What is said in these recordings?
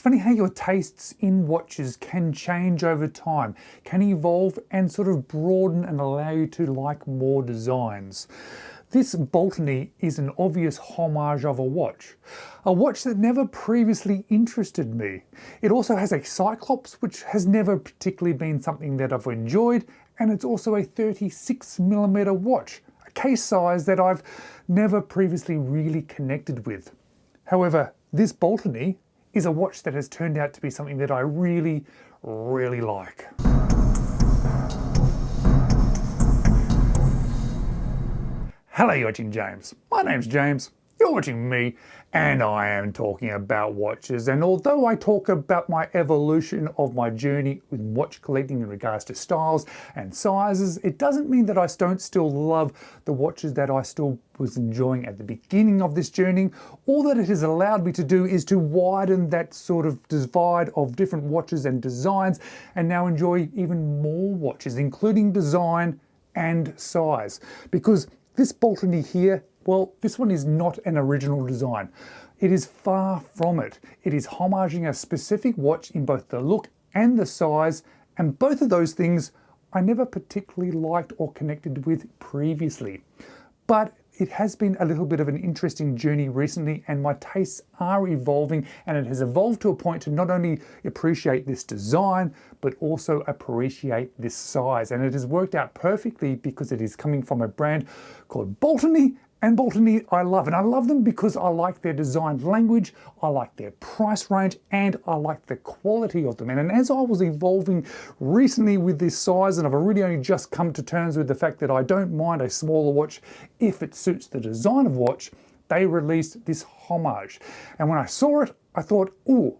funny how your tastes in watches can change over time, can evolve and sort of broaden and allow you to like more designs. This Baltany is an obvious homage of a watch that never previously interested me. It also has a Cyclops, which has never particularly been something that I've enjoyed, and it's also a 36mm watch, a case size that I've never previously really connected with. However, this Baltany is a watch that has turned out to be something that I really, really like. Hello, you're watching James. My name's James, you're watching me, and I am talking about watches. And although I talk about my evolution of my journey with watch collecting in regards to styles and sizes, it doesn't mean that I don't still love the watches that I still was enjoying at the beginning of this journey. All that it has allowed me to do is to widen that sort of divide of different watches and designs, and now enjoy even more watches, including design and size. Because this Baltany here, well, this one is not an original design. It is far from it. It is homaging a specific watch in both the look and the size, and both of those things I never particularly liked or connected with previously. But it has been a little bit of an interesting journey recently, and my tastes are evolving, and it has evolved to a point to not only appreciate this design, but also appreciate this size. And it has worked out perfectly because it is coming from a brand called Baltany, and Baltany I love. And I love them because I like their design language, I like their price range, and I like the quality of them. And as I was evolving recently with this size, and I've really only just come to terms with the fact that I don't mind a smaller watch if it suits the design of watch, they released this homage. And when I saw it, I thought, oh,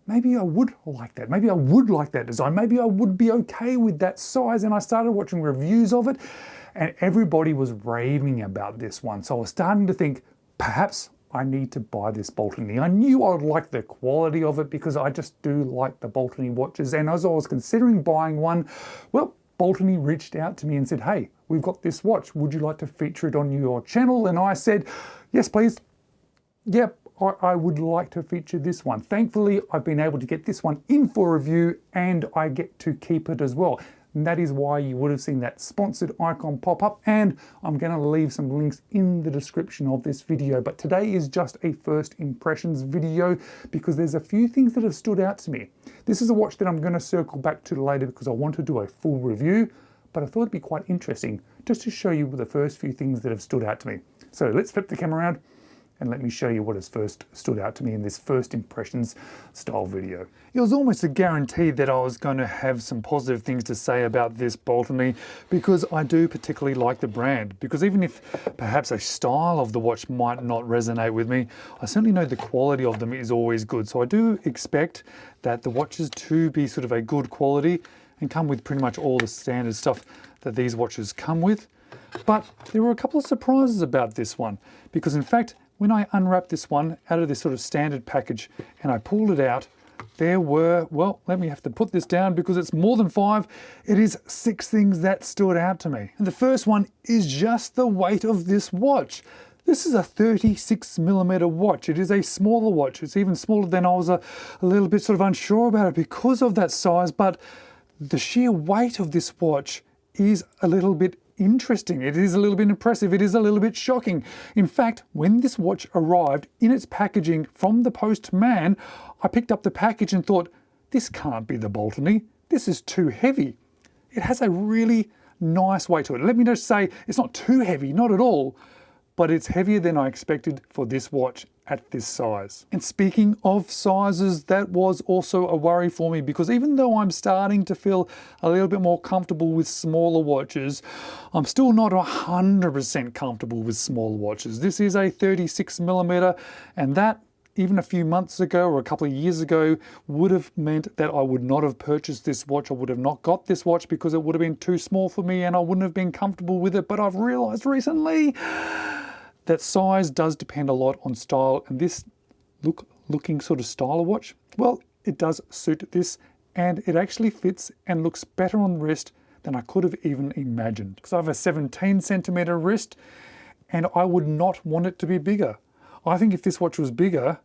maybe I would like that. Maybe I would like that design. Maybe I would be okay with that size. And I started watching reviews of it, and everybody was raving about this one. So I was starting to think, perhaps I need to buy this Baltany. I knew I would like the quality of it because I just do like the Baltany watches. And as I was considering buying one, well, Baltany reached out to me and said, hey, we've got this watch. Would you like to feature it on your channel? And I said, yes, please. Yep, I would like to feature this one. Thankfully, I've been able to get this one in for review, and I get to keep it as well. And that is why you would have seen that sponsored icon pop up, and I'm going to leave some links in the description of this video. But today is just a first impressions video because there's a few things that have stood out to me. This is a watch that I'm going to circle back to later because I want to do a full review, but I thought it'd be quite interesting just to show you the first few things that have stood out to me. So let's flip the camera around and let me show you what has first stood out to me in this first impressions style video. It was almost a guarantee that I was going to have some positive things to say about this Baltany because I do particularly like the brand. Because even if perhaps a style of the watch might not resonate with me, I certainly know the quality of them is always good. So I do expect that the watches to be sort of a good quality and come with pretty much all the standard stuff that these watches come with. But there were a couple of surprises about this one because in fact, when I unwrapped this one out of this sort of standard package and I pulled it out, there were, well, let me have to put this down because it's more than 5. It is 6 things that stood out to me. And the first one is just the weight of this watch. This is a 36mm watch. It is a smaller watch. It's even smaller than I was a little bit sort of unsure about it because of that size, but the sheer weight of this watch is a little bit interesting. It is a little bit impressive. It is a little bit shocking. In fact, when this watch arrived in its packaging from the postman, I picked up the package and thought, this can't be the Baltany. This is too heavy. It has a really nice weight to it. Let me just say, it's not too heavy, not at all, but it's heavier than I expected for this watch at this size. And speaking of sizes, that was also a worry for me because even though I'm starting to feel a little bit more comfortable with smaller watches, I'm still not 100% comfortable with smaller watches. This is a 36mm, and that even a few months ago or a couple of years ago would have meant that I would not have purchased this watch. I would have not got this watch because it would have been too small for me and I wouldn't have been comfortable with it. But I've realized recently that size does depend a lot on style, and this looking sort of style of watch, well, it does suit this, and it actually fits and looks better on the wrist than I could have even imagined. Because I have a 17cm wrist, and I would not want it to be bigger. I think if this watch was bigger,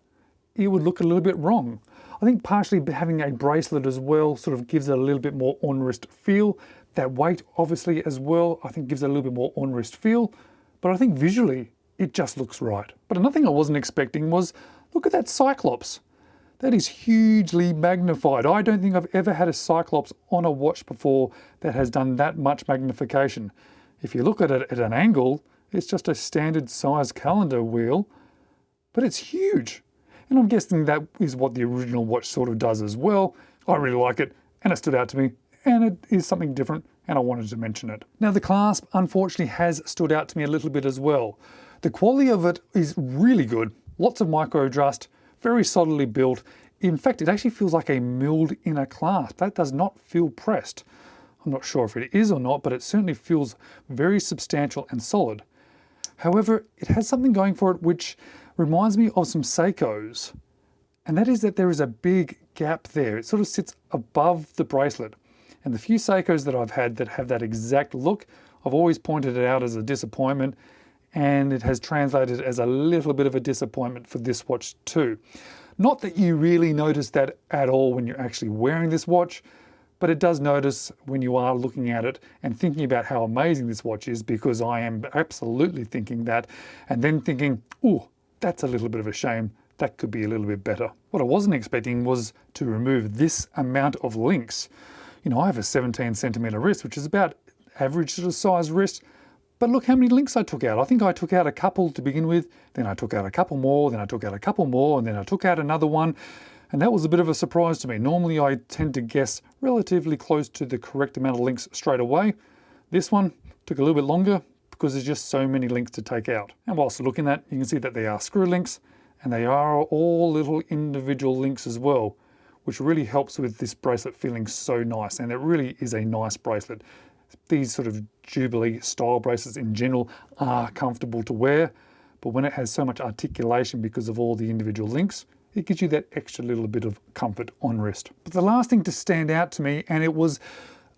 it would look a little bit wrong. I think partially having a bracelet as well sort of gives it a little bit more on-wrist feel. That weight obviously as well, I think gives it a little bit more on-wrist feel, but I think visually it just looks right. But another thing I wasn't expecting was, look at that Cyclops. That is hugely magnified. I don't think I've ever had a Cyclops on a watch before that has done that much magnification. If you look at it at an angle, it's just a standard size calendar wheel, but it's huge. And I'm guessing that is what the original watch sort of does as well. I really like it, and it stood out to me, and it is something different, and I wanted to mention it. Now the clasp unfortunately has stood out to me a little bit as well. The quality of it is really good. Lots of micro adjust, very solidly built. In fact, it actually feels like a milled inner clasp. That does not feel pressed. I'm not sure if it is or not, but it certainly feels very substantial and solid. However, it has something going for it which reminds me of some Seikos, and that is that there is a big gap there. It sort of sits above the bracelet. And the few Seikos that I've had that have that exact look, I've always pointed it out as a disappointment, and it has translated as a little bit of a disappointment for this watch too. Not that you really notice that at all when you're actually wearing this watch, but it does notice when you are looking at it and thinking about how amazing this watch is, because I am absolutely thinking that, and then thinking, oh, that's a little bit of a shame. That could be a little bit better. What I wasn't expecting was to remove this amount of links. You know, I have a 17 centimeter wrist, which is about average sort of size wrist, but look how many links I took out. I think I took out a couple to begin with, then I took out a couple more, then I took out a couple more, and then I took out another one. And that was a bit of a surprise to me. Normally I tend to guess relatively close to the correct amount of links straight away. This one took a little bit longer because there's just so many links to take out. And whilst looking at, you can see that they are screw links, and they are all little individual links as well, which really helps with this bracelet feeling so nice. And it really is a nice bracelet. These sort of Jubilee style bracelets in general are comfortable to wear, but when it has so much articulation because of all the individual links, it gives you that extra little bit of comfort on wrist. But the last thing to stand out to me, and it was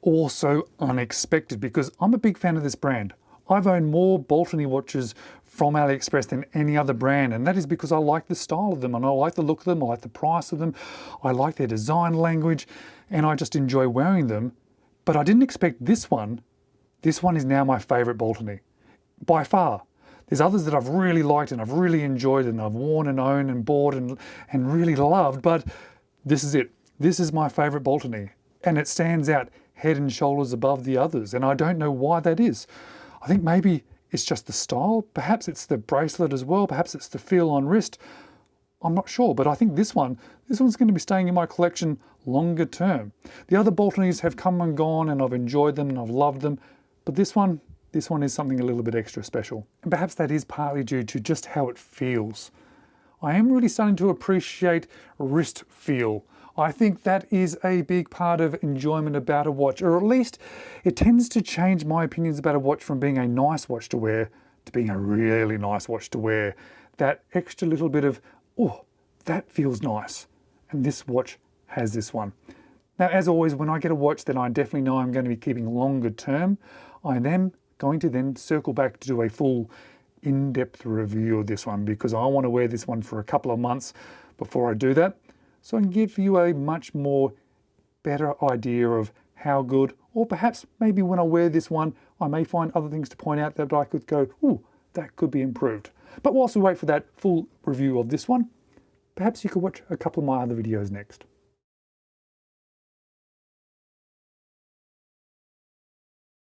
also unexpected because I'm a big fan of this brand. I've owned more Baltany watches from Aliexpress than any other brand, and that is because I like the style of them, and I like the look of them, I like the price of them, I like their design language, and I just enjoy wearing them. But I didn't expect this one. This one is now my favorite Baltany, by far. There's others that I've really liked and I've really enjoyed and I've worn and owned and bought and really loved, but this is it. This is my favorite Baltany, and it stands out head and shoulders above the others, and I don't know why that is. I think maybe it's just the style, perhaps it's the bracelet as well, perhaps it's the feel on wrist. I'm not sure, but I think this one's going to be staying in my collection longer term. The other Baltanys have come and gone and I've enjoyed them and I've loved them, but this one is something a little bit extra special. And perhaps that is partly due to just how it feels. I am really starting to appreciate wrist feel. I think that is a big part of enjoyment about a watch, or at least it tends to change my opinions about a watch from being a nice watch to wear to being a really nice watch to wear. That extra little bit of, oh, that feels nice. And this watch has this one. Now, as always, when I get a watch that I definitely know I'm going to be keeping longer term, I am going to then circle back to do a full in-depth review of this one, because I want to wear this one for a couple of months before I do that, so I can give you a much more better idea of how good, or perhaps maybe when I wear this one I may find other things to point out that I could go, ooh, that could be improved. But whilst we wait for that full review of this one, perhaps you could watch a couple of my other videos next.